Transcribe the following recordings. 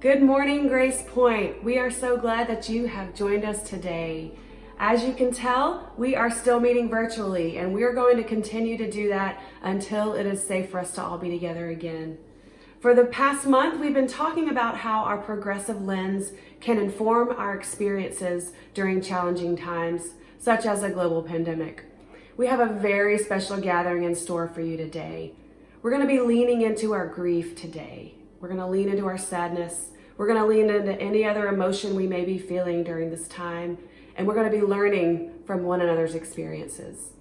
Good morning, Grace Point. We are so glad that you have joined us today. As you can tell, we are still meeting virtually, and we are going to continue to do that until it is safe for us to all be together again. For the past month, we've been talking about how our progressive lens can inform our experiences during challenging times, such as a global pandemic. We have a very special gathering in store for you today. We're going to be leaning into our grief today. We're going to lean into our sadness. We're going to lean into any other emotion we may be feeling during this time, and we're going to be learning from one another's experiences.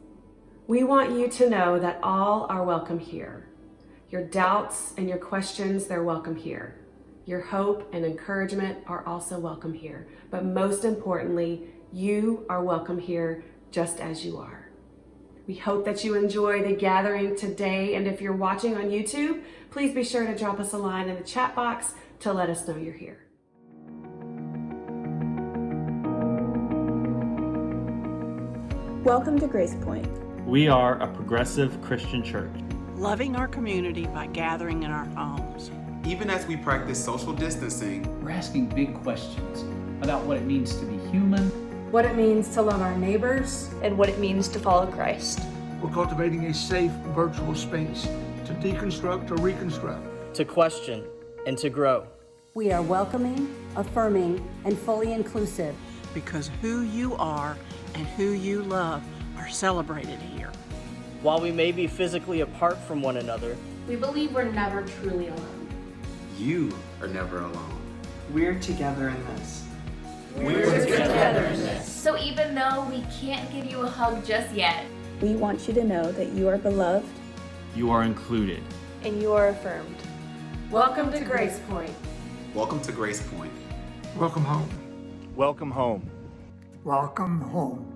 We want you to know that all are welcome here. Your doubts and your questions, they're welcome here. Your hope and encouragement are also welcome here. But most importantly, you are welcome here just as you are. We hope that you enjoy the gathering today, and if you're watching on YouTube, please be sure to drop us a line in the chat box to let us know you're here. Welcome to Grace Point. We are a progressive Christian church, loving our community by gathering in our homes. Even as we practice social distancing, we're asking big questions about what it means to be human, what it means to love our neighbors, and what it means to follow Christ. We're cultivating a safe virtual space to deconstruct or reconstruct, to question and to grow. We are welcoming, affirming, and fully inclusive. Because who you are and who you love are celebrated here. While we may be physically apart from one another, we believe we're never truly alone. You are never alone. We're together in this. We're together in this. So even though we can't give you a hug just yet, we want you to know that you are beloved, you are included, and you are affirmed. Welcome to Grace Point. Welcome to Grace Point. Welcome home. Welcome home. Welcome home.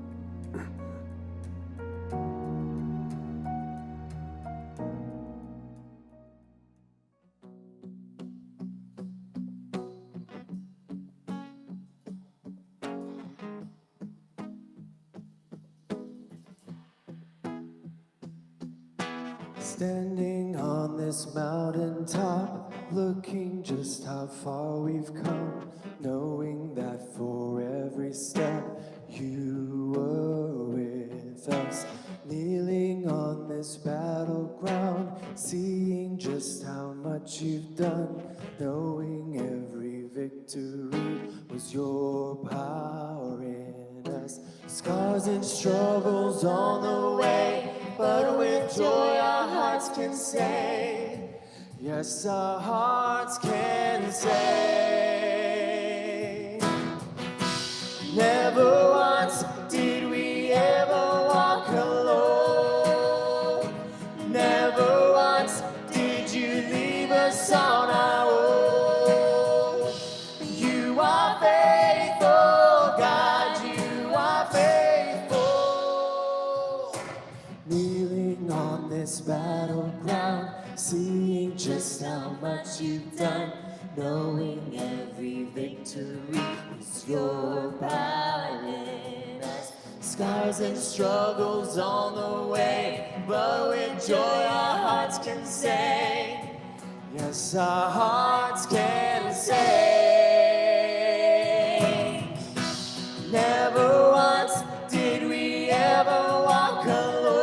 Standing on this mountaintop, looking just how far we've come, knowing that for every step you were with us. Kneeling on this battleground, seeing just how much you've done, knowing every victory was your power in us. Scars and struggles on the way, but with joy our hearts can say, yes, our hearts can say. Never once did we ever walk alone. Never once did you leave us on our own. You are faithful, God, you are faithful. Kneeling on this battleground, seeing just how much you've done, knowing every victory is your power in us. Scars and struggles on the way, but with joy our hearts can say, yes, our hearts can say. Never once did we ever walk alone.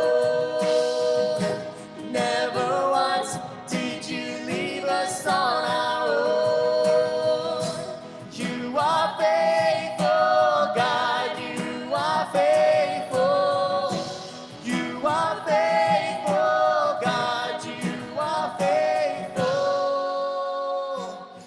Never once did you leave us on our own. You are faithful, God, you are faithful. You are faithful, God, you are faithful.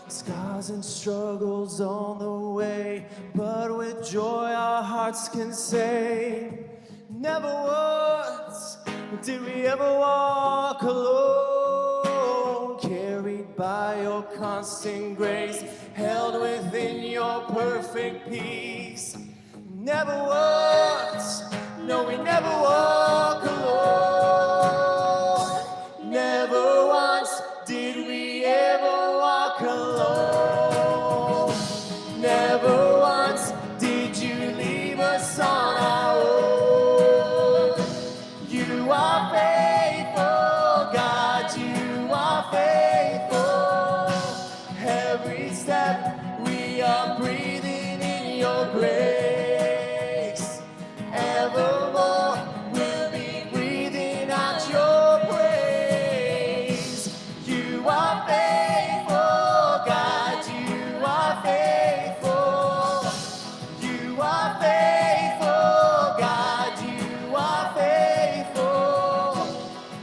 Scars and struggles on the way, but with joy our hearts can say, never once did we ever walk alone. Carried by your constant grace, held within your perfect peace. Never once, no, we never walk alone. Never once did we ever walk alone. Never once did you leave us on our own. You are faithful, God, you are faithful. Every step step, we are breathing in your grace. Evermore, we'll be breathing out your praise. You are faithful, God, you are faithful. You are faithful, God, you are faithful.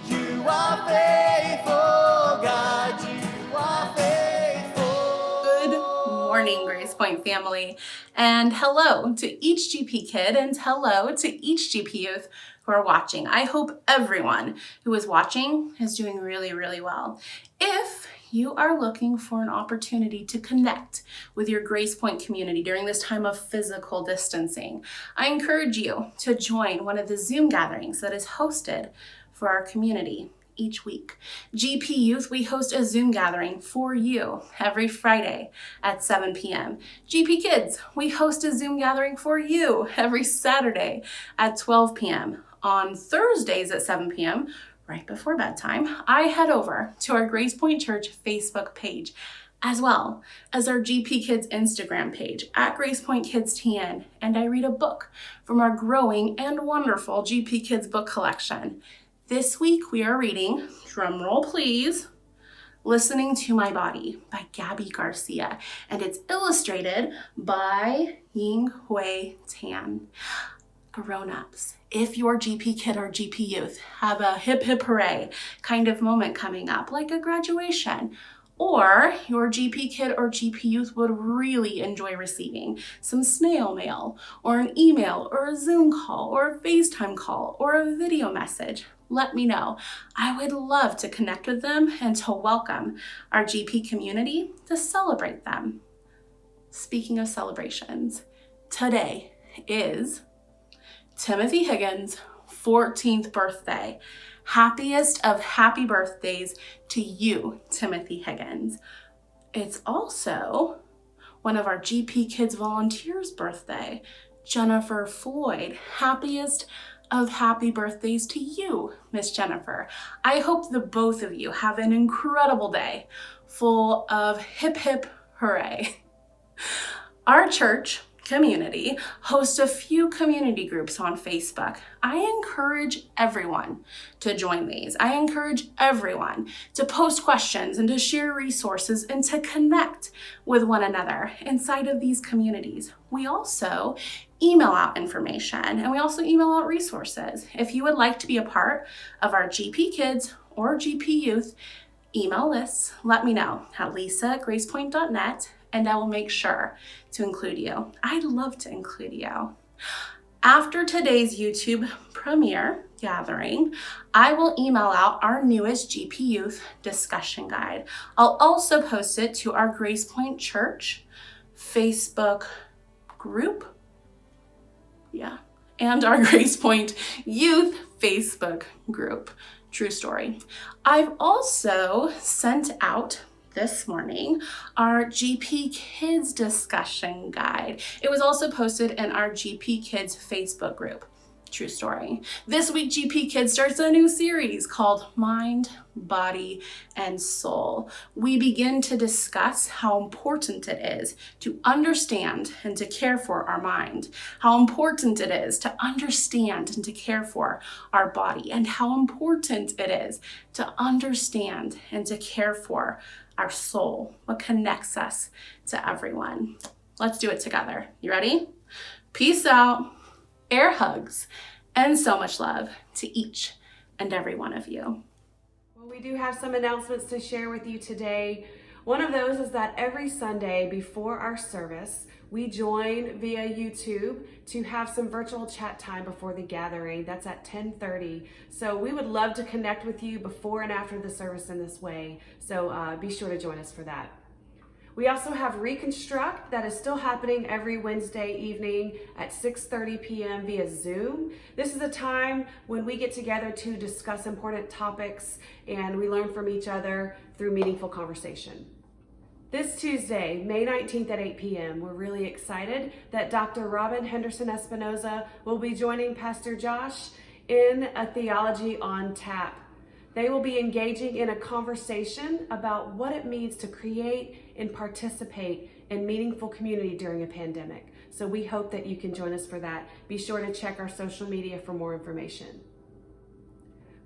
You are faithful, God, you are faithful. Good morning, Grace Point family, and hello to each GP kid and hello to each GP youth who are watching. I hope everyone who is watching is doing really, really well. If you are looking for an opportunity to connect with your Grace Point community during this time of physical distancing, I encourage you to join one of the Zoom gatherings that is hosted for our community each week. GP Youth, we host a Zoom gathering for you every Friday at 7 p.m. GP Kids, we host a Zoom gathering for you every Saturday at 12 p.m. On Thursdays at 7 p.m., right before bedtime, I head over to our Grace Point Church Facebook page, as well as our GP Kids Instagram page at Grace Point Kids TN, and I read a book from our growing and wonderful GP Kids book collection. This week we are reading, drumroll please, Listening to My Body by Gabby Garcia, and it's illustrated by Ying Hui Tan. Grown-ups, if your GP kid or GP youth have a hip hip hooray kind of moment coming up, like a graduation, or your GP kid or GP youth would really enjoy receiving some snail mail, or an email, or a Zoom call, or a FaceTime call, or a video message, let me know. I would love to connect with them and to welcome our GP community to celebrate them. Speaking of celebrations, today is Timothy Higgins' 14th birthday. Happiest of happy birthdays to you, Timothy Higgins. It's also one of our GP Kids volunteers' birthday, Jennifer Floyd. Happiest of happy birthdays to you, Miss Jennifer. I hope the both of you have an incredible day full of hip hip hooray. Our church community hosts a few community groups on Facebook. I encourage everyone to join these. I encourage everyone to post questions and to share resources and to connect with one another inside of these communities. We also email out information and we also email out resources. If you would like to be a part of our GP Kids or GP Youth email lists, let me know at lisa@gracepoint.net, and I will make sure to include you. I'd love to include you. After today's YouTube premiere gathering, I will email out our newest GP Youth discussion guide. I'll also post it to our Grace Point Church Facebook group. And our Grace Point Youth Facebook group. True story. I've also sent out this morning our GP Kids discussion guide. It was also posted in our GP Kids Facebook group. True story. This week, GP Kids starts a new series called Mind, Body, and Soul. We begin to discuss how important it is to understand and to care for our mind, how important it is to understand and to care for our body, and how important it is to understand and to care for our soul, what connects us to everyone. Let's do it together. You ready? Peace out. Air hugs, and so much love to each and every one of you. Well, we do have some announcements to share with you today. One of those is that every Sunday before our service, we join via YouTube to have some virtual chat time before the gathering. That's at 10:30. So we would love to connect with you before and after the service in this way. So be sure to join us for that. We also have Reconstruct that is still happening every Wednesday evening at 6:30 p.m. via Zoom. This is a time when we get together to discuss important topics and we learn from each other through meaningful conversation. This Tuesday, May 19th at 8 p.m., we're really excited that Dr. Robin Henderson Espinoza will be joining Pastor Josh in a Theology on Tap. They will be engaging in a conversation about what it means to create and participate and meaningful community during a pandemic. So we hope that you can join us for that. Be sure to check our social media for more information.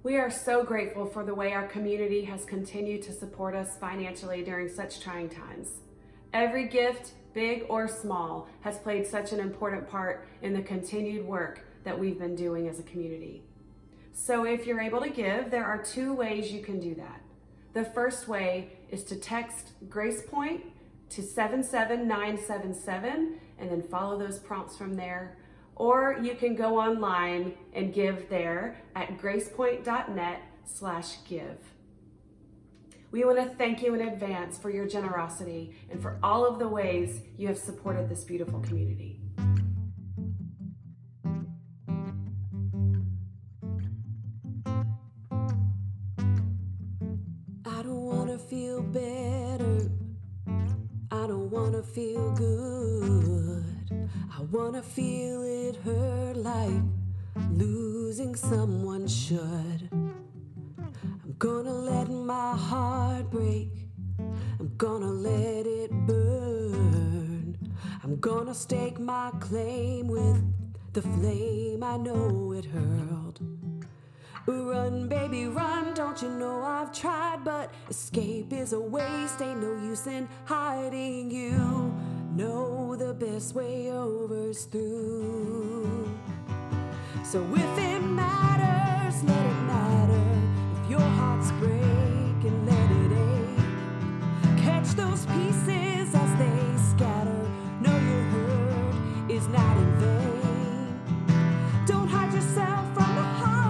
We are so grateful for the way our community has continued to support us financially during such trying times. Every gift, big or small, has played such an important part in the continued work that we've been doing as a community. So if you're able to give, there are 2 ways you can do that. The first way is to text Grace Point to 77977 and then follow those prompts from there. Or you can go online and give there at gracepoint.net/give. We want to thank you in advance for your generosity and for all of the ways you have supported this beautiful community. I don't want to feel better. I don't want to feel good. I want to feel it hurt like losing someone should. I'm gonna let my heart break. I'm gonna let it burn. I'm gonna stake my claim with the flame I know it hurled. Run, baby, run, don't you know I've tried, but escape is a waste, ain't no use in hiding. You know the best way over's through. So if it matters, let it matter. If your heart's breaking, let it ache. Catch those pieces as they scatter. Know your hurt is not in vain. Don't hide yourself from the horror.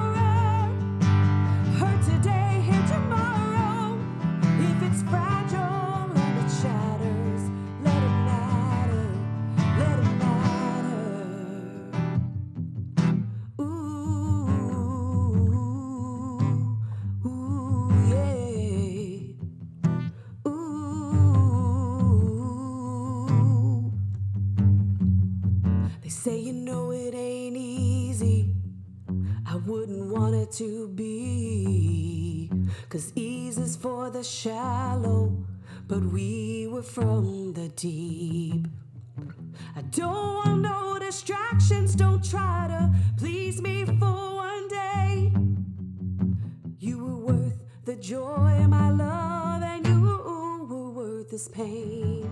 Hurt today, hit tomorrow. If it's fragile and it shatters, let it matter, let it matter. Ooh, ooh, yeah. Ooh. They say you know it ain't easy. I wouldn't want it to be, 'cause ease is for the shallow, but we were from the deep. I don't want no distractions, don't try to please me for one day. You were worth the joy of my love, and you were worth this pain.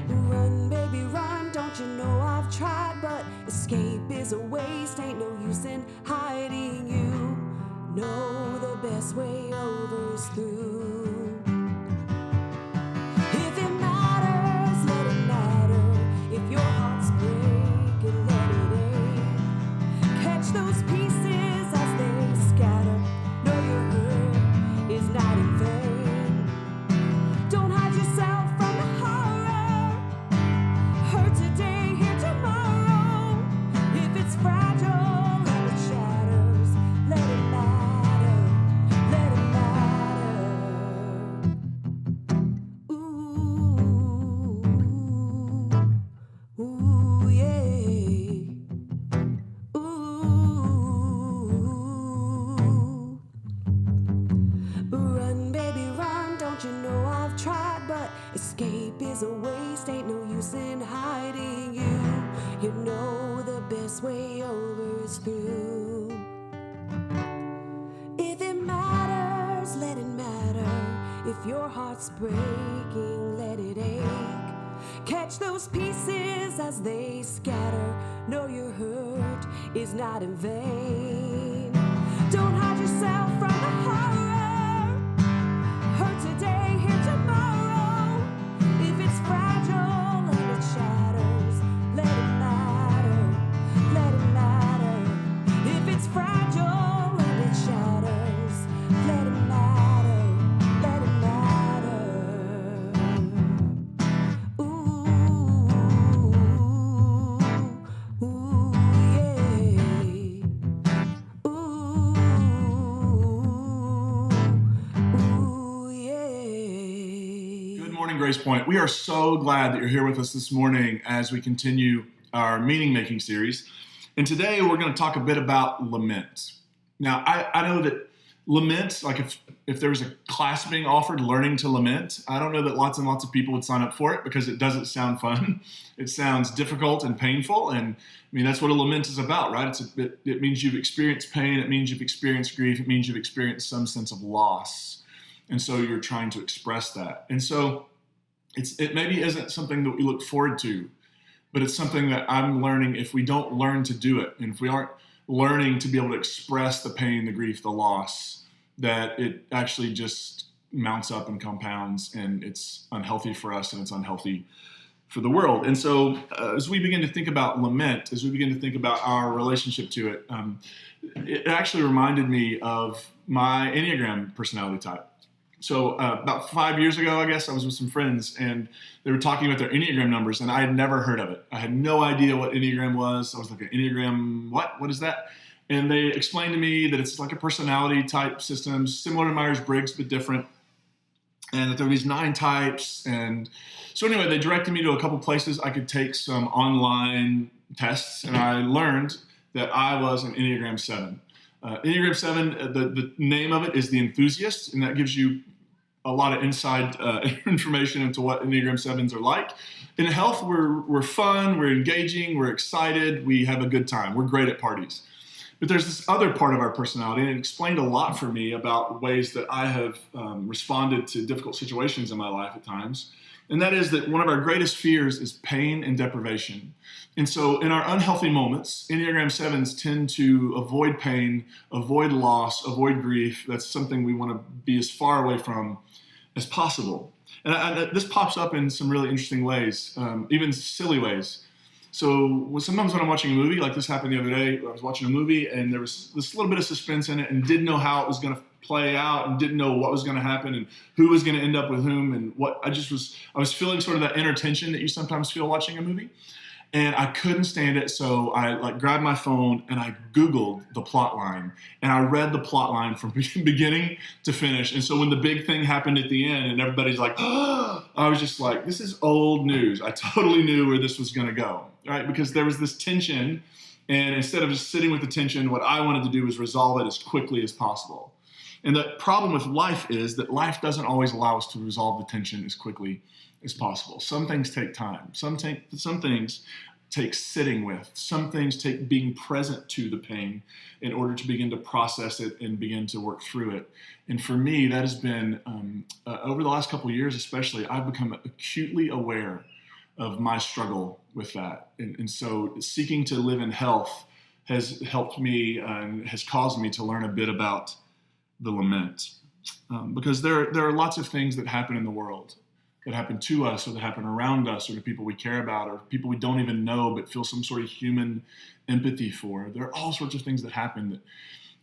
Run, baby, run, don't you know I've tried, but escape is a waste, ain't no use in hiding. You know the best way over's through. If it matters, let it matter. If your heart's breaking, let it ache. Catch those pieces as they scatter. Know your hurt is not in vain. Don't hide yourself from the horror. Hurt today, here tomorrow. If it's fragile and it shatters, let it matter, let it matter. Ooh, ooh, yeah. Ooh. Run, baby, run, don't you know I've tried, but escape is a waste, ain't no use in hiding. You know the best way over is through. If it matters, let it matter. If your heart's breaking, let it ache. Catch those pieces as they scatter. Know your hurt is not in vain. Don't hide yourself from the horror. Hurt today, here tomorrow. If it's fragile and it shatters, let it matter, let it matter. If it's fragile and it shatters, let it matter, let it matter. Ooh, ooh, yeah. Ooh, ooh, yeah. Good morning, Grace Point. We are so glad that you're here with us this morning as we continue our meaning making series. And today we're going to talk a bit about lament. Now, I know that lament, like if there was a class being offered, learning to lament, I don't know that lots and lots of people would sign up for it because it doesn't sound fun. It sounds difficult and painful. And I mean, that's what a lament is about, right? It means you've experienced pain. It means you've experienced grief. It means you've experienced some sense of loss. And so you're trying to express that. And so it maybe isn't something that we look forward to, but it's something that I'm learning if we don't learn to do it, and if we aren't learning to be able to express the pain, the grief, the loss, that it actually just mounts up and compounds, and it's unhealthy for us and it's unhealthy for the world. And so as we begin to think about lament, as we begin to think about our relationship to it, it actually reminded me of my Enneagram personality type. So about 5 years ago, I guess, I was with some friends and they were talking about their Enneagram numbers, and I had never heard of it. I had no idea what Enneagram was. I was like, Enneagram, what? What is that? And they explained to me that it's like a personality type system, similar to Myers-Briggs, but different. And that there were these 9 types. And so anyway, they directed me to a couple places I could take some online tests. And I learned that I was an Enneagram 7. Enneagram 7, the name of it is the enthusiast. And that gives you a lot of inside information into what Enneagram 7s are like. In health, we're fun, we're engaging, we're excited, we have a good time. We're great at parties. But there's this other part of our personality, and it explained a lot for me about ways that I have responded to difficult situations in my life at times. And that is that one of our greatest fears is pain and deprivation. And so in our unhealthy moments, Enneagram 7s tend to avoid pain, avoid loss, avoid grief. That's something we want to be as far away from as possible. And this pops up in some really interesting ways, even silly ways. So sometimes when I'm watching a movie, like this happened the other day, I was watching a movie and there was this little bit of suspense in it and didn't know how it was going to play out and didn't know what was going to happen and who was going to end up with whom and what. I was feeling sort of that inner tension that you sometimes feel watching a movie. And I couldn't stand it, so I grabbed my phone and I Googled the plot line. And I read the plot line from beginning to finish. And so when the big thing happened at the end and everybody's like, oh, I was just like, this is old news. I totally knew where this was going to go, right? Because there was this tension, and instead of just sitting with the tension, what I wanted to do was resolve it as quickly as possible. And the problem with life is that life doesn't always allow us to resolve the tension as quickly as possible. Some things take time. Some things take sitting with. Some things take being present to the pain in order to begin to process it and begin to work through it. And for me, that has been, over the last couple of years especially, I've become acutely aware of my struggle with that. And so seeking to live in health has helped me and has caused me to learn a bit about the lament. Because there are lots of things that happen in the world, that happen to us or that happen around us or to people we care about or people we don't even know but feel some sort of human empathy for. There are all sorts of things that happen that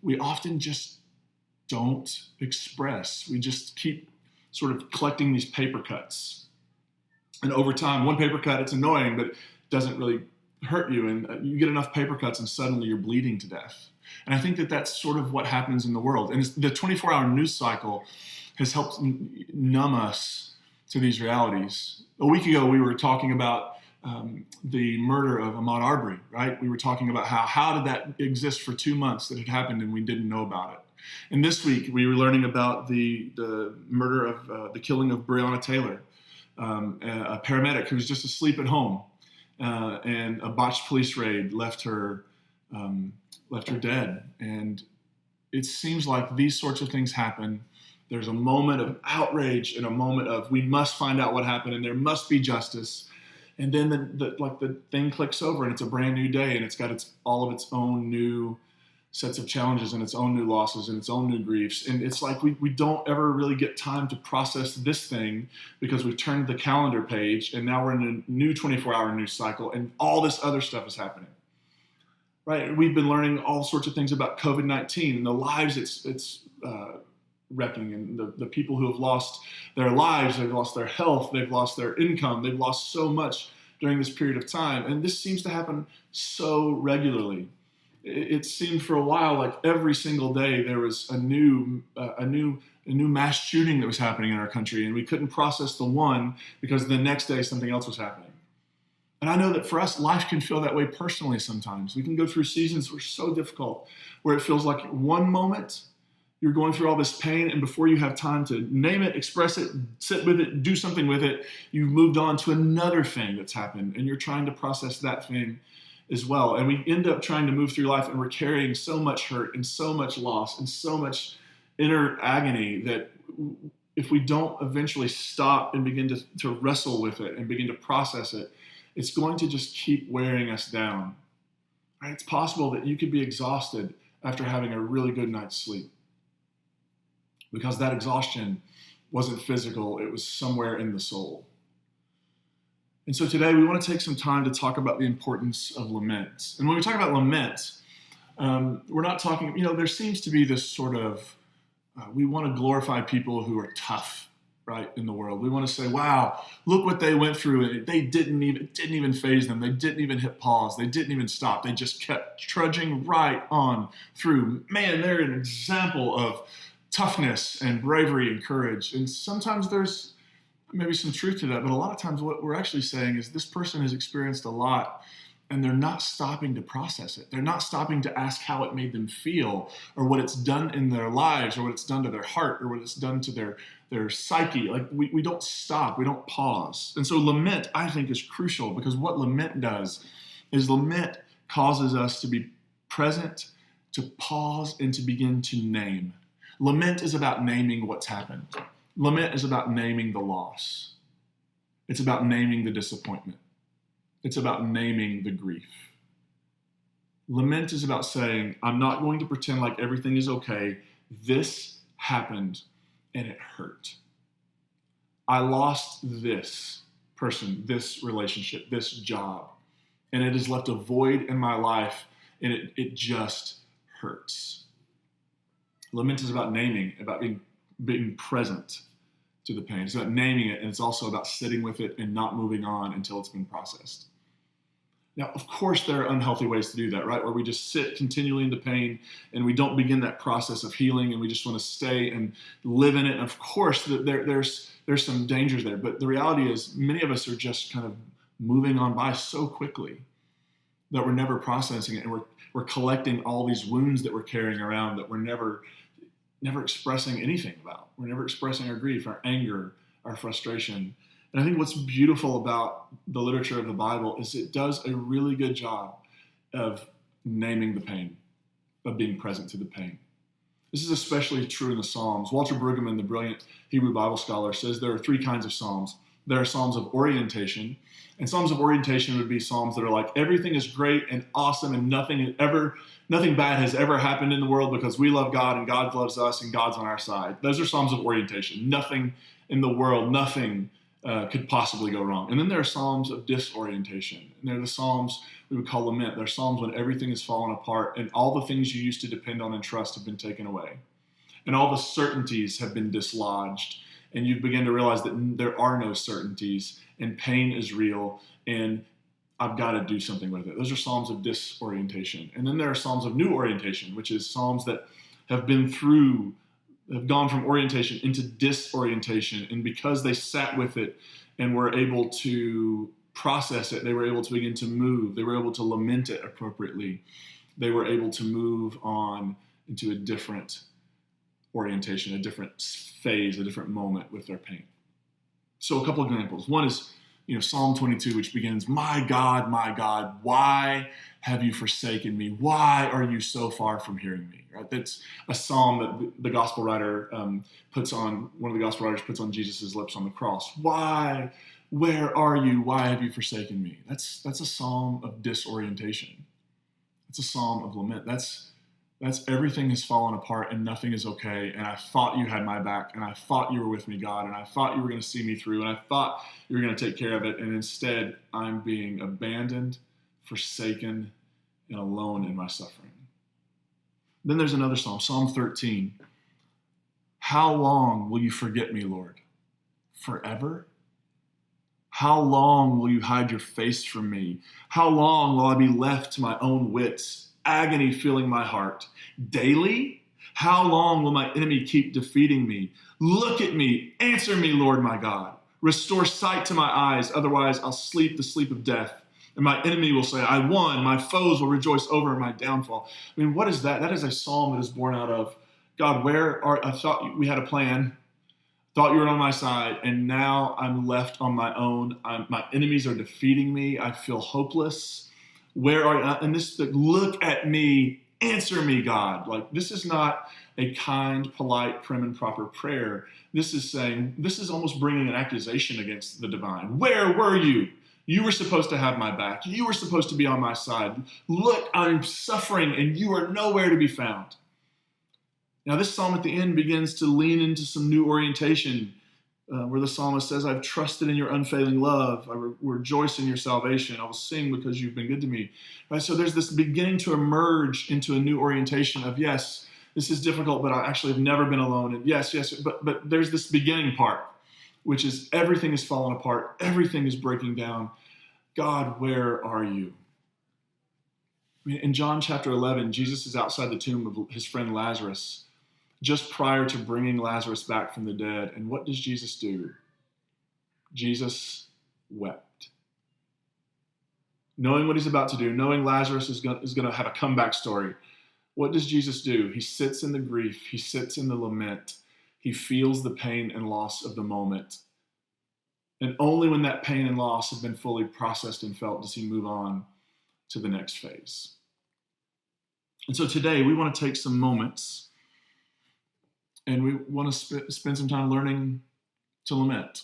we often just don't express. We just keep sort of collecting these paper cuts. And over time, one paper cut, it's annoying, but it doesn't really hurt you. And you get enough paper cuts and suddenly you're bleeding to death. And I think that that's sort of what happens in the world. And the 24-hour news cycle has helped numb us to these realities. A week ago, we were talking about the murder of Ahmaud Arbery, right? We were talking about how did that exist for 2 months that had happened and we didn't know about it. And this week, we were learning about the murder of the killing of Breonna Taylor, a paramedic who was just asleep at home, and a botched police raid left her dead. And it seems like these sorts of things happen. There's a moment of outrage and a moment of we must find out what happened and there must be justice. And then the thing clicks over and it's a brand new day and it's got all of its own new sets of challenges and its own new losses and its own new griefs. And it's like we don't ever really get time to process this thing because we've turned the calendar page and now we're in a new 24-hour news cycle and all this other stuff is happening. Right? We've been learning all sorts of things about COVID-19 and the lives it's wrecking and the people who have lost their lives, they've lost their health, they've lost their income, they've lost so much during this period of time. And this seems to happen so regularly. It seemed for a while like every single day there was a new mass shooting that was happening in our country, and we couldn't process the one because the next day something else was happening. And I know that for us, life can feel that way personally sometimes. We can go through seasons that are so difficult, where it feels like one moment You're going through all this pain, and before you have time to name it, express it, sit with it, do something with it, you've moved on to another thing that's happened, and you're trying to process that thing as well. And we end up trying to move through life, and we're carrying so much hurt and so much loss and so much inner agony that if we don't eventually stop and begin to wrestle with it and begin to process it, it's going to just keep wearing us down. Right? It's possible that you could be exhausted after having a really good night's sleep, because that exhaustion wasn't physical, it was somewhere in the soul. And so today we want to take some time to talk about the importance of lament. And when we talk about lament, we're not talking, there seems to be this sort of, we want to glorify people who are tough, right, in the world. We want to say, wow, look what they went through. And it didn't even faze them. They didn't even hit pause. They didn't even stop. They just kept trudging right on through. Man, they're an example of toughness and bravery and courage. And sometimes there's maybe some truth to that, but a lot of times what we're actually saying is this person has experienced a lot and they're not stopping to process it. They're not stopping to ask how it made them feel or what it's done in their lives or what it's done to their heart or what it's done to their psyche. Like we don't stop, we don't pause. And so lament, I think, is crucial, because what lament does is lament causes us to be present, to pause, and to begin to name. Lament is about naming what's happened. Lament is about naming the loss. It's about naming the disappointment. It's about naming the grief. Lament is about saying, I'm not going to pretend like everything is okay. This happened and it hurt. I lost this person, this relationship, this job, and it has left a void in my life, and it just hurts. Lament is about naming, about being present to the pain. It's about naming it, and it's also about sitting with it and not moving on until it's been processed. Now, of course, there are unhealthy ways to do that, right? Where we just sit continually in the pain and we don't begin that process of healing, and we just want to stay and live in it. And of course, there's some dangers there. But the reality is many of us are just kind of moving on by so quickly that we're never processing it. And we're collecting all these wounds that we're carrying around that we're never expressing anything about. We're never expressing our grief, our anger, our frustration. And I think what's beautiful about the literature of the Bible is it does a really good job of naming the pain, of being present to the pain. This is especially true in the Psalms. Walter Brueggemann, the brilliant Hebrew Bible scholar, says there are three kinds of Psalms. There are Psalms of orientation, and Psalms of orientation would be Psalms that are like, everything is great and awesome and nothing bad has ever happened in the world because we love God and God loves us and God's on our side. Those are Psalms of orientation. Nothing in the world, nothing could possibly go wrong. And then there are Psalms of disorientation. And they're the Psalms we would call lament. They're Psalms when everything has fallen apart and all the things you used to depend on and trust have been taken away. And all the certainties have been dislodged. And you begin to realize that there are no certainties and pain is real and I've got to do something with it. Those are Psalms of disorientation. And then there are Psalms of new orientation, which is Psalms that have gone from orientation into disorientation. And because they sat with it and were able to process it, they were able to begin to move. They were able to lament it appropriately. They were able to move on into a different orientation, a different phase, a different moment with their pain. So a couple of examples. One is, Psalm 22, which begins, my God, why have you forsaken me? Why are you so far from hearing me? Right? That's a psalm that the gospel writer one of the gospel writers puts on Jesus' lips on the cross. Why? Where are you? Why have you forsaken me? That's a psalm of disorientation. It's a psalm of lament. That's everything has fallen apart and nothing is okay. And I thought you had my back and I thought you were with me, God. And I thought you were going to see me through and I thought you were going to take care of it. And instead I'm being abandoned, forsaken, and alone in my suffering. Then there's another psalm, Psalm 13. How long will you forget me, Lord? Forever? How long will you hide your face from me? How long will I be left to my own wits? Agony filling my heart. Daily? How long will my enemy keep defeating me? Look at me. Answer me, Lord my God. Restore sight to my eyes. Otherwise, I'll sleep the sleep of death. And my enemy will say, I won. My foes will rejoice over my downfall. I mean, what is that? That is a psalm that is born out of God, I thought we had a plan, thought you were on my side, and now I'm left on my own. My enemies are defeating me. I feel hopeless. Where are you? And this, look at me, answer me, God. Like, this is not a kind, polite, prim and proper prayer. This is almost bringing an accusation against the divine. Where were you? You were supposed to have my back. You were supposed to be on my side. Look, I'm suffering and you are nowhere to be found. Now, this psalm at the end begins to lean into some new orientation, where the psalmist says, I've trusted in your unfailing love. I rejoice in your salvation. I will sing because you've been good to me. Right? So there's this beginning to emerge into a new orientation of, yes, this is difficult, but I actually have never been alone. And yes, but there's this beginning part, which is everything is falling apart. Everything is breaking down. God, where are you? I mean, in John chapter 11, Jesus is outside the tomb of his friend Lazarus, just prior to bringing Lazarus back from the dead. And what does Jesus do? Jesus wept. Knowing what he's about to do, knowing Lazarus is going to have a comeback story, what does Jesus do? He sits in the grief. He sits in the lament. He feels the pain and loss of the moment. And only when that pain and loss have been fully processed and felt does he move on to the next phase. And so today we want to take some moments and we want to spend some time learning to lament.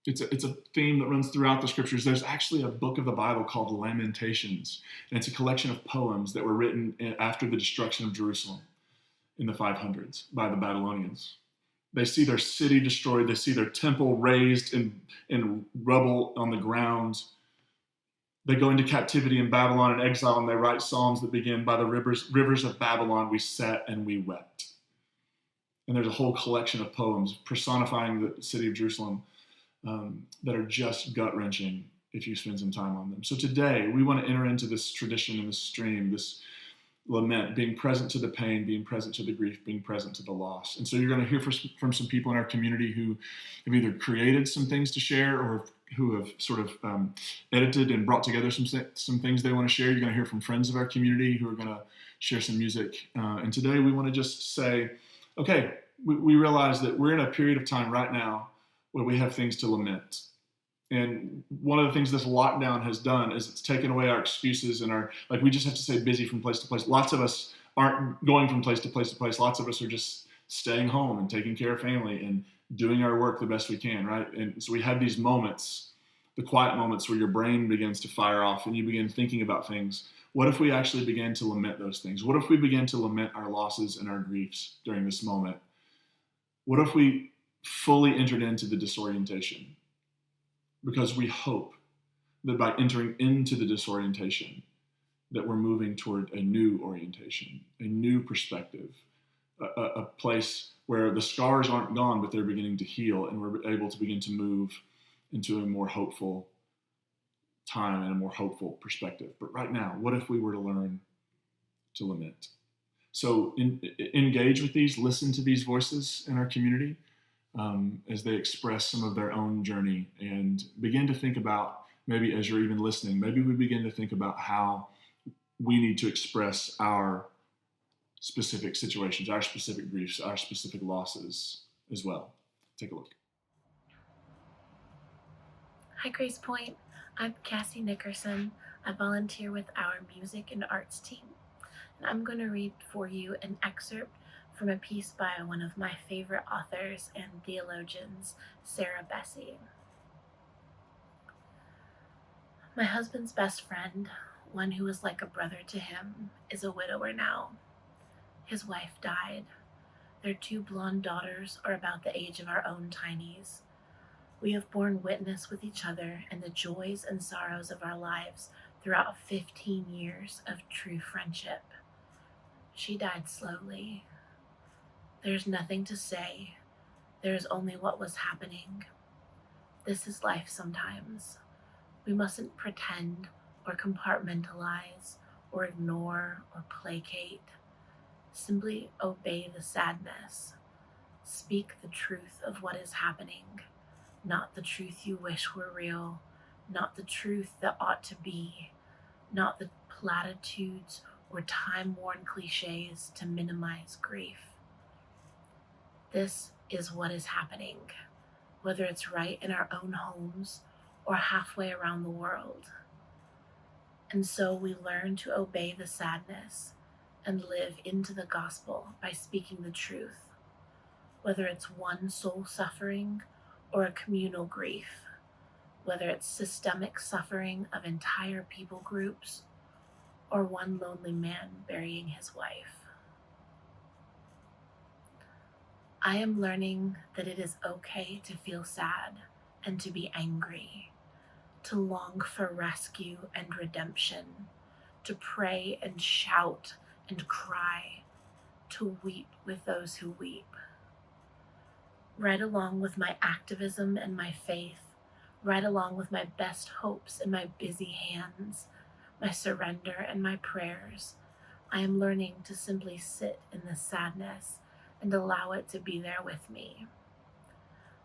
It's a theme that runs throughout the scriptures. There's actually a book of the Bible called Lamentations, and it's a collection of poems that were written after the destruction of Jerusalem in the 500s by the Babylonians. They see their city destroyed. They see their temple razed in rubble on the ground. They go into captivity in Babylon and exile, and they write psalms that begin, by the rivers of Babylon we sat and we wept. And there's a whole collection of poems personifying the city of Jerusalem that are just gut-wrenching if you spend some time on them. So today, we want to enter into this tradition and this stream, this lament, being present to the pain, being present to the grief, being present to the loss. And so you're going to hear from some people in our community who have either created some things to share or who have sort of edited and brought together some things they want to share. You're going to hear from friends of our community who are going to share some music. And today we want to just say, okay, we realize that we're in a period of time right now where we have things to lament. And one of the things this lockdown has done is it's taken away our excuses and we just have to stay busy from place to place. Lots of us aren't going from place to place to place. Lots of us are just staying home and taking care of family and doing our work the best we can, right? And so we have these moments, the quiet moments where your brain begins to fire off and you begin thinking about things. What if we actually began to lament those things? What if we began to lament our losses and our griefs during this moment? What if we fully entered into the disorientation? Because we hope that by entering into the disorientation, that we're moving toward a new orientation, a new perspective, a place where the scars aren't gone, but they're beginning to heal, and we're able to begin to move into a more hopeful time and a more hopeful perspective. But right now, what if we were to learn to lament? So engage with these, listen to these voices in our community as they express some of their own journey, and begin to think about, maybe as you're even listening, maybe we begin to think about how we need to express our specific situations, our specific griefs, our specific losses as well. Take a look. Hi, Grace Point. I'm Cassie Nickerson. I volunteer with our music and arts team. And I'm going to read for you an excerpt from a piece by one of my favorite authors and theologians, Sarah Bessey. My husband's best friend, one who was like a brother to him, is a widower now. His wife died. Their 2 blonde daughters are about the age of our own tinies. We have borne witness with each other in the joys and sorrows of our lives throughout 15 years of true friendship. She died slowly. There's nothing to say. There's only what was happening. This is life sometimes. We mustn't pretend or compartmentalize or ignore or placate. Simply obey the sadness. Speak the truth of what is happening, not the truth you wish were real, not the truth that ought to be, not the platitudes or time-worn cliches to minimize grief. This is what is happening, whether it's right in our own homes or halfway around the world. And so we learn to obey the sadness and live into the gospel by speaking the truth, whether it's one soul suffering or a communal grief, whether it's systemic suffering of entire people groups or one lonely man burying his wife. I am learning that it is okay to feel sad and to be angry, to long for rescue and redemption, to pray and shout and cry, to weep with those who weep. Right along with my activism and my faith, right along with my best hopes and my busy hands, my surrender and my prayers, I am learning to simply sit in the sadness and allow it to be there with me.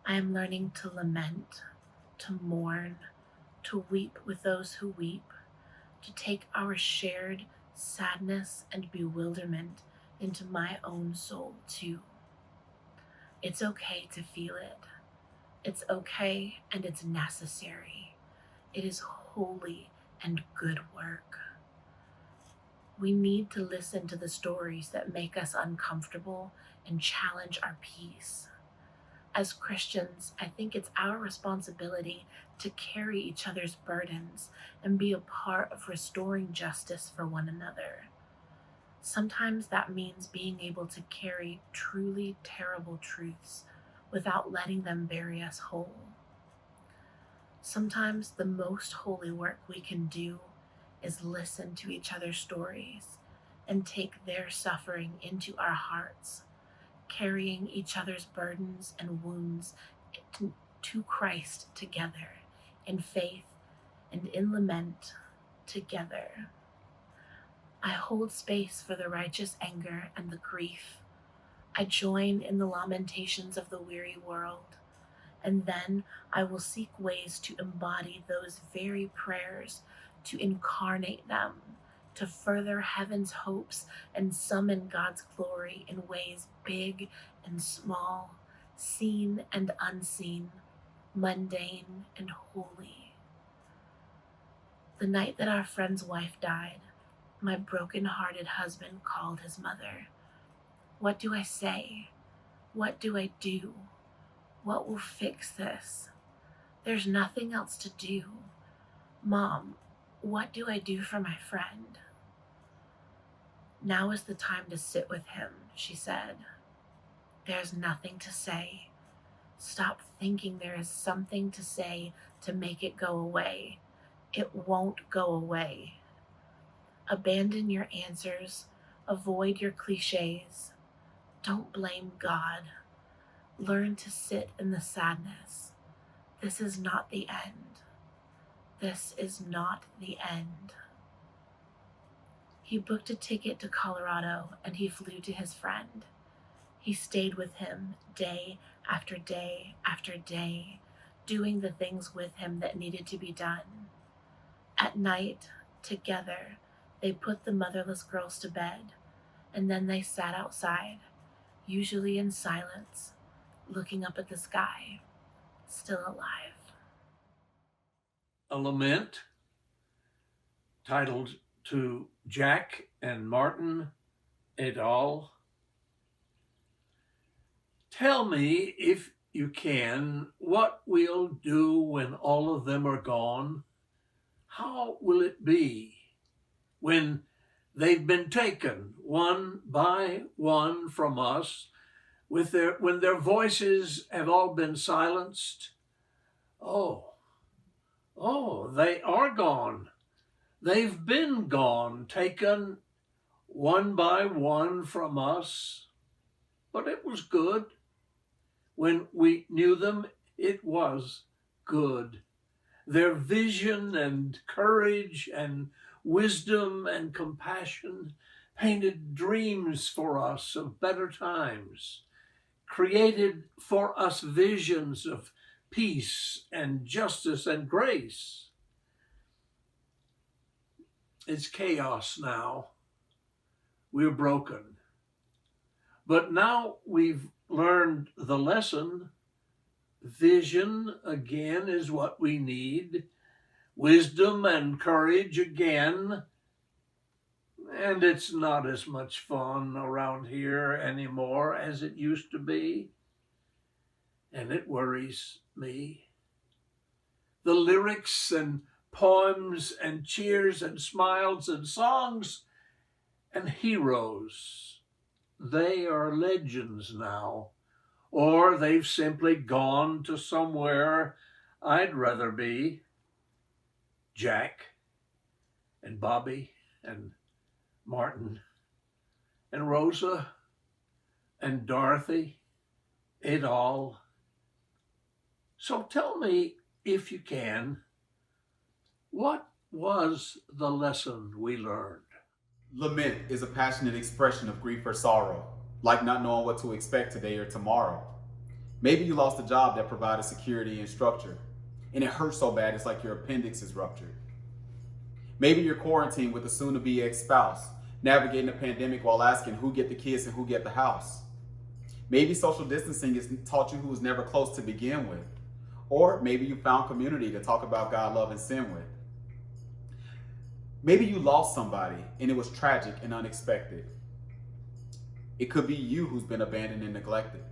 I am learning to lament, to mourn, to weep with those who weep, to take our shared sadness and bewilderment into my own soul too. It's okay to feel it. It's okay and it's necessary. It is holy and good work. We need to listen to the stories that make us uncomfortable and challenge our peace. As Christians, I think it's our responsibility to carry each other's burdens and be a part of restoring justice for one another. Sometimes that means being able to carry truly terrible truths without letting them bury us whole. Sometimes the most holy work we can do is listen to each other's stories and take their suffering into our hearts, carrying each other's burdens and wounds to Christ together, in faith and in lament together. I hold space for the righteous anger and the grief. I join in the lamentations of the weary world, and then I will seek ways to embody those very prayers, to incarnate them, to further heaven's hopes and summon God's glory in ways big and small, seen and unseen, mundane and holy. The night that our friend's wife died, my broken-hearted husband called his mother. What do I say? What do I do? What will fix this? There's nothing else to do. Mom, what do I do for my friend? Now is the time to sit with him, she said. There's nothing to say. Stop thinking there is something to say to make it go away. It won't go away. Abandon your answers. Avoid your cliches. Don't blame God. Learn to sit in the sadness. This is not the end. This is not the end. He booked a ticket to Colorado and he flew to his friend. He stayed with him day after day after day, doing the things with him that needed to be done. At night, together, they put the motherless girls to bed, and then they sat outside, usually in silence, looking up at the sky, still alive. A lament titled To Jack and Martin et al. Tell me, if you can, what we'll do when all of them are gone. How will it be when they've been taken one by one from us, when their voices have all been silenced? Oh, they are gone. They've been gone, taken one by one from us. But it was good. When we knew them, it was good. Their vision and courage and wisdom and compassion painted dreams for us of better times, created for us visions of peace and justice and grace. It's chaos now. we're broken. But now we've learned the lesson. Vision again is what we need. Wisdom and courage again. And it's not as much fun around here anymore as it used to be. And it worries me. The lyrics and poems and cheers and smiles and songs and heroes, they are legends now. Or they've simply gone to somewhere I'd rather be. Jack and Bobby and Martin and Rosa and Dorothy, it all. So tell me, if you can, what was the lesson we learned? Lament is a passionate expression of grief or sorrow, like not knowing what to expect today or tomorrow. Maybe you lost a job that provided security and structure, and it hurts so bad it's like your appendix is ruptured. Maybe you're quarantined with a soon-to-be ex-spouse, navigating a pandemic while asking who get the kids and who get the house. Maybe social distancing has taught you who was never close to begin with. Or maybe you found community to talk about God, love, and sin with. Maybe you lost somebody and it was tragic and unexpected. It could be you who's been abandoned and neglected.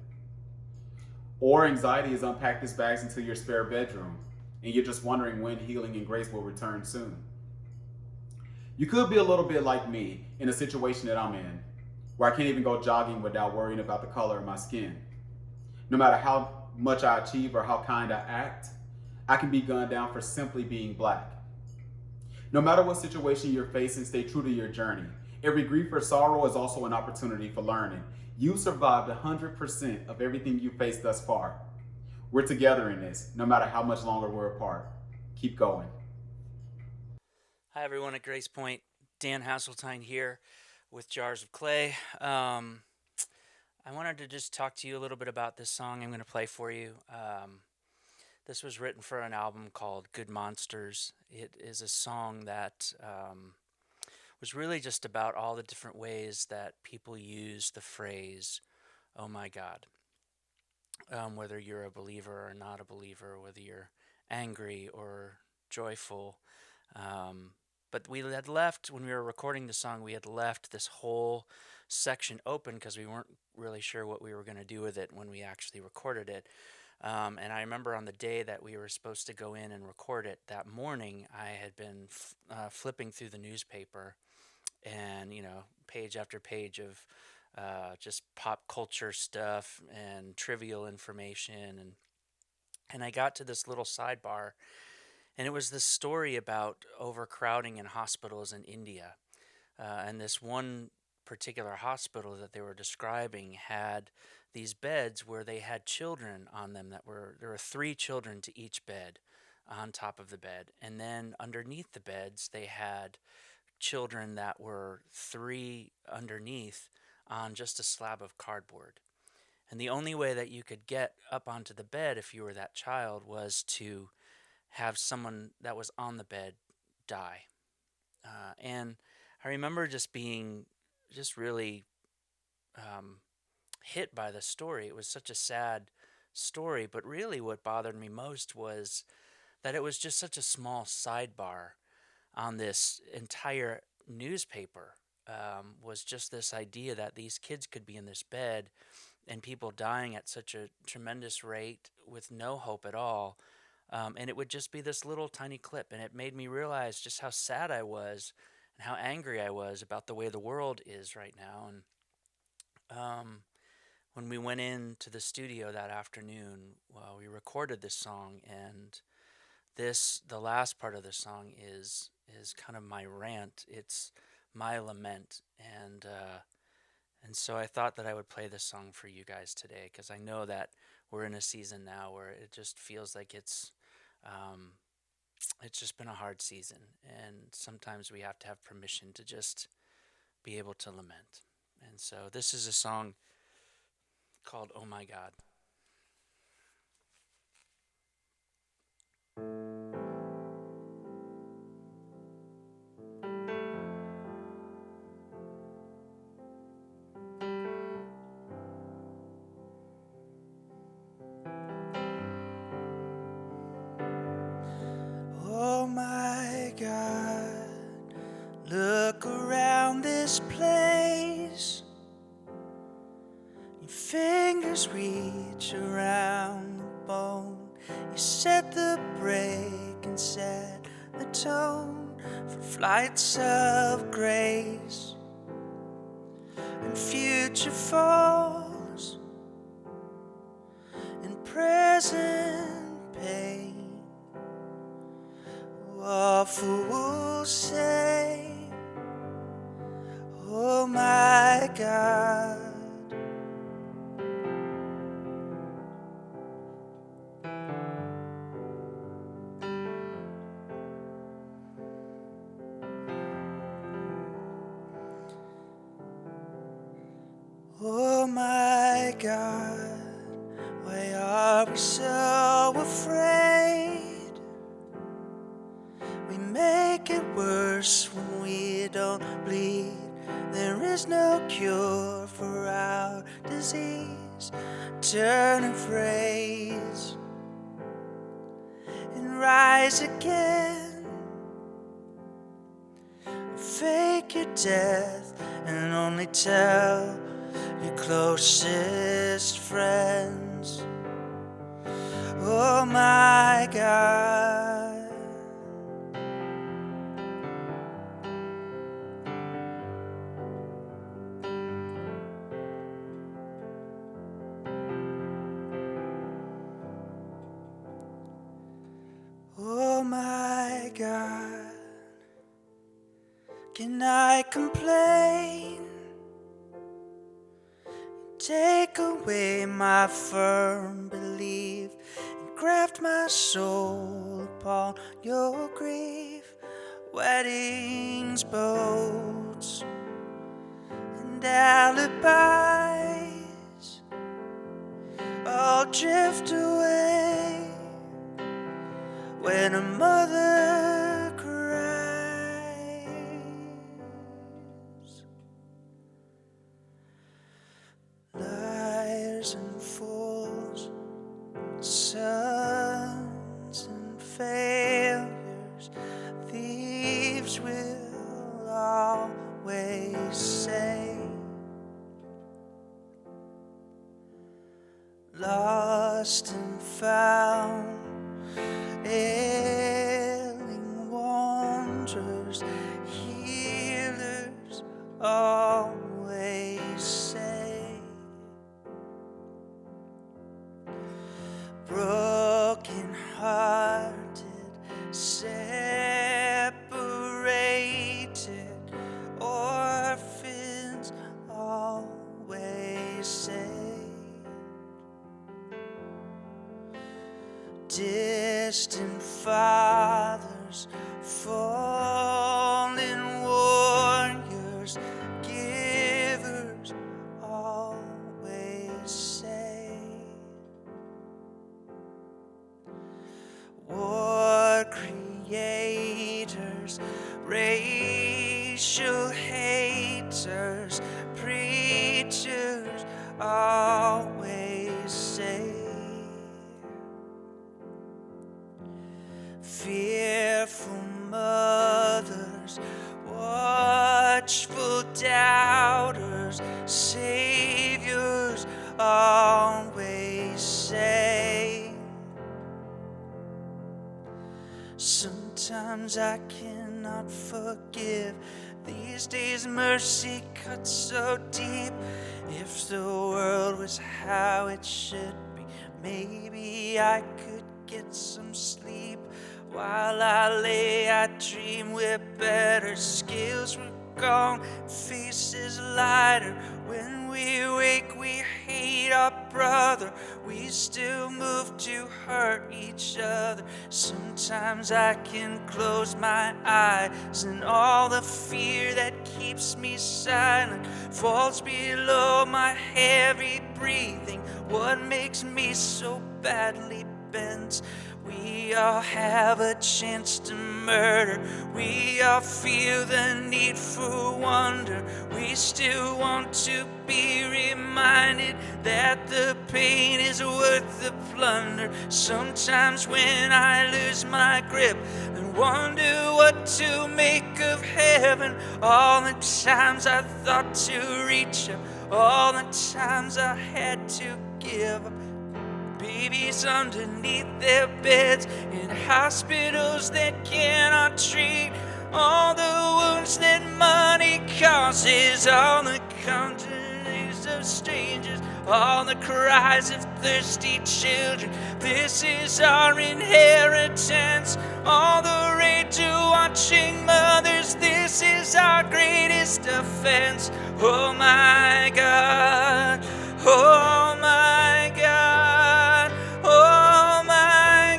Or anxiety has unpacked its bags into your spare bedroom and you're just wondering when healing and grace will return soon. You could be a little bit like me in a situation that I'm in, where I can't even go jogging without worrying about the color of my skin. No matter how much I achieve or how kind I act, I can be gunned down for simply being black. No matter what situation you're facing, stay true to your journey. Every grief or sorrow is also an opportunity for learning. You survived 100% of everything you faced thus far. We're together in this, no matter how much longer we're apart. Keep going. Hi everyone at Grace Point. Dan Hasseltine here with Jars of Clay. I wanted to just talk to you a little bit about this song I'm going to play for you. This was written for an album called Good Monsters. It is a song that was really just about all the different ways that people use the phrase, oh my God. Whether you're a believer or not a believer, whether you're angry or joyful. But we had left, when we were recording the song, we had left this whole section open because we weren't really sure what we were going to do with it when we actually recorded it. And I remember on the day that we were supposed to go in and record it, that morning I had been flipping through the newspaper and, page after page of just pop culture stuff and trivial information. And I got to this little sidebar. And it was this story about overcrowding in hospitals in India. And this one particular hospital that they were describing had these beds where they had children on them there were 3 children to each bed on top of the bed. And then underneath the beds, they had children that were 3 underneath on just a slab of cardboard. And the only way that you could get up onto the bed if you were that child was to have someone that was on the bed die. And I remember just being really hit by the story. It was such a sad story, but really what bothered me most was that it was just such a small sidebar on this entire newspaper. Was just this idea that these kids could be in this bed and people dying at such a tremendous rate with no hope at all. And it would just be this little tiny clip, and it made me realize just how sad I was and how angry I was about the way the world is right now. And when we went into the studio that afternoon, we recorded this song, and the last part of the song is kind of my rant. It's my lament, and so I thought that I would play this song for you guys today, because I know that we're in a season now where it just feels like it's just been a hard season, and sometimes we have to have permission to just be able to lament. And so this is a song called Oh My God. fingers reach around the bone. You set the break and set the tone for flights of grace and future falls and present pain. What fools say, oh my God. Oh my God, why are we so afraid? We make it worse when we don't bleed. There is no cure for our disease. Turn and phrase and rise again. Fake your death and only tell your closest friends. Oh my God. Oh my God. Can I complain? Take away my firm belief and graft my soul upon your grief. Weddings, boats, and alibis all drift away when a mother cries. Liars and fools, sons and failures, thieves will always say. Lost and found, ailing wanderers, healers always say. Broken hearted, separated, orphans always say. Distant fathers, fallen warriors, givers always say. War creators, racial haters, preachers always say. Fearful mothers, watchful doubters, saviors always say. Sometimes I cannot forgive. These days mercy cuts so deep. If the world was how it should be, maybe I could get some sleep. While I lay, I dream we're better. Scales were gone, faces lighter. When we wake, we hate our brother. We still move to hurt each other. Sometimes I can close my eyes, and all the fear that keeps me silent falls below my heavy breathing. What makes me so badly bent? We all have a chance to murder. We all feel the need for wonder. We still want to be reminded that the pain is worth the plunder. Sometimes when I lose my grip and wonder what to make of heaven, all the times I thought to reach up, all the times I had to give up. Babies underneath their beds in hospitals that cannot treat all the wounds that money causes, all the conjuries of strangers, all the cries of thirsty children. This is our inheritance, all the rage of watching mothers. This is our greatest offense. Oh my God, oh my God, oh my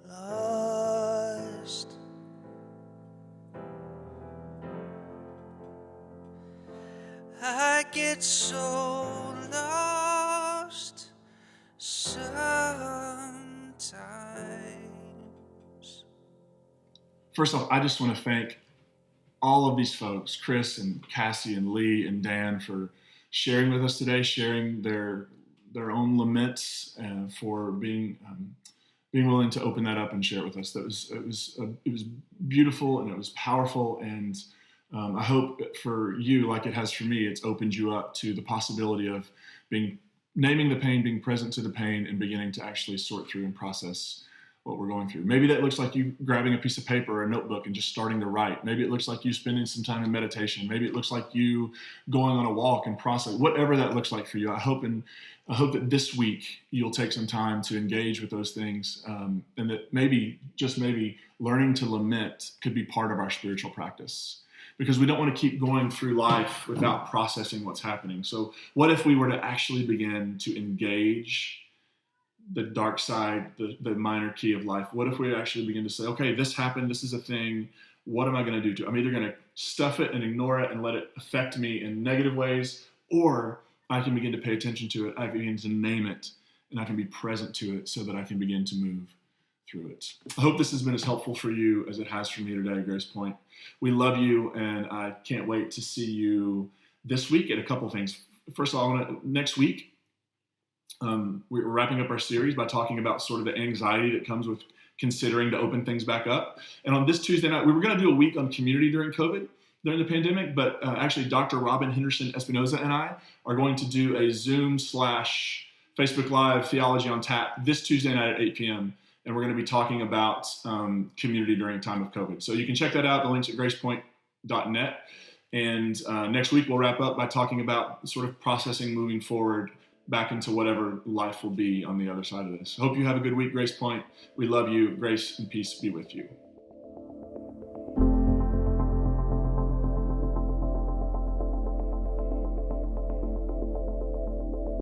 lost. I get so lost sometimes. First off, I just want to thank all of these folks, Chris and Cassie and Lee and Dan, for sharing with us today, sharing their own laments, for being willing to open that up and share it with us. It was beautiful and it was powerful, and I hope for you, like it has for me, it's opened you up to the possibility of naming the pain, being present to the pain, and beginning to actually sort through and process what we're going through. Maybe that looks like you grabbing a piece of paper or a notebook and just starting to write. Maybe it looks like you spending some time in meditation. Maybe it looks like you going on a walk and process. Whatever that looks like for you, I hope that this week you'll take some time to engage with those things, and that maybe, just maybe, learning to lament could be part of our spiritual practice. Because we don't want to keep going through life without processing what's happening. So what if we were to actually begin to engage the dark side, the minor key of life? What if we actually begin to say, okay, this happened, this is a thing, what am I going to do to it? I'm either going to stuff it and ignore it and let it affect me in negative ways, or I can begin to pay attention to it, I can begin to name it, and I can be present to it so that I can begin to move through it. I hope this has been as helpful for you as it has for me today, Grace Point. We love you, and I can't wait to see you this week at a couple things. First of all, next week, we're wrapping up our series by talking about sort of the anxiety that comes with considering to open things back up. And on this Tuesday night, we were going to do a week on community during the pandemic, but actually Dr. Robin Henderson Espinoza and I are going to do a Zoom/Facebook Live Theology on Tap this Tuesday night at 8 p.m. And we're going to be talking about community during a time of COVID. So you can check that out. The link's at gracepoint.net. And next week, we'll wrap up by talking about sort of processing moving forward back into whatever life will be on the other side of this. Hope you have a good week, Grace Point. We love you. Grace and peace be with you.